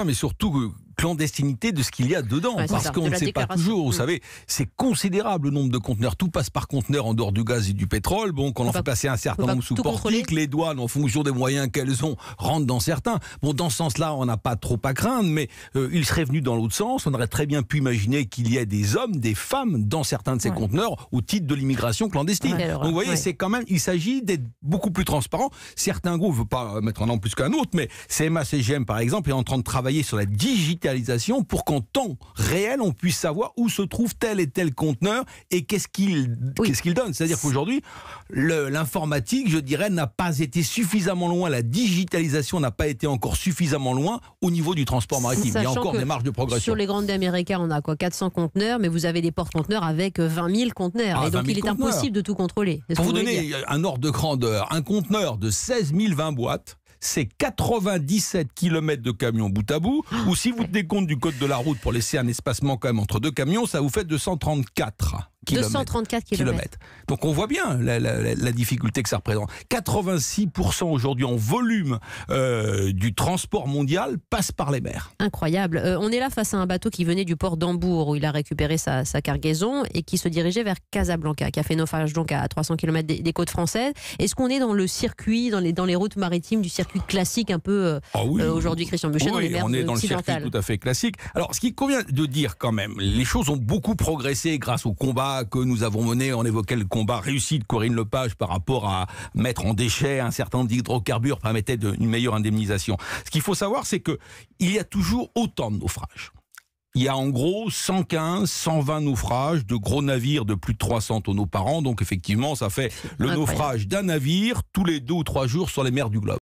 Mais surtout clandestinité de ce qu'il y a dedans, parce qu'on ne sait pas toujours, vous savez, c'est considérable le nombre de conteneurs, tout passe par conteneur en dehors du gaz et du pétrole, bon, quand on fait passer un certain nombre sous portique, les douanes, en fonction des moyens qu'elles ont, rentrent dans certains. Bon, dans ce sens-là, on n'a pas trop à craindre, mais il serait venu dans l'autre sens, on aurait très bien pu imaginer qu'il y ait des hommes, des femmes dans certains de ces conteneurs au titre de l'immigration clandestine. Donc vous voyez, c'est quand même, il s'agit d'être beaucoup plus transparent. Certains groupes, je ne veux pas mettre un nom plus qu'un autre, mais CMA-CGM par exemple est en train de travailler sur la digitalisation pour qu'en temps réel, on puisse savoir où se trouve tel et tel conteneur et qu'est-ce qu'il donne. C'est-à-dire qu'aujourd'hui, l'informatique, je dirais, n'a pas été suffisamment loin, la digitalisation n'a pas été encore suffisamment loin au niveau du transport maritime. Il y a encore des marges de progression. Sur les grandes américaines, on a 400 conteneurs, mais vous avez des porte-conteneurs avec 20 000 conteneurs. Et donc il est impossible de tout contrôler. Pour vous donner un ordre de grandeur, un conteneur de 16 020 boîtes, c'est 97 km de camion bout à bout, ou si vous tenez compte du code de la route pour laisser un espacement quand même entre deux camions, ça vous fait 234 km. Donc on voit bien la difficulté que ça représente. 86% aujourd'hui en volume du transport mondial passe par les mers. Incroyable. On est là face à un bateau qui venait du port d'Hambourg où il a récupéré sa cargaison et qui se dirigeait vers Casablanca, qui a fait naufrage donc à 300 km des côtes françaises. Est-ce qu'on est dans le circuit, dans les routes maritimes du circuit classique un peu aujourd'hui, Christian Buchet, dans les mers occidentales? On est dans le circuit tout à fait classique. Alors ce qu'il convient de dire quand même, les choses ont beaucoup progressé grâce au combat que nous avons mené. On évoquait le combat réussi de Corinne Lepage par rapport à mettre en déchet un certain nombre d'hydrocarbures permettait une meilleure indemnisation. Ce qu'il faut savoir, c'est qu'il y a toujours autant de naufrages. Il y a en gros 115, 120 naufrages de gros navires de plus de 300 tonneaux par an. Donc effectivement, ça fait le naufrage d'un navire tous les 2 ou 3 jours sur les mers du globe.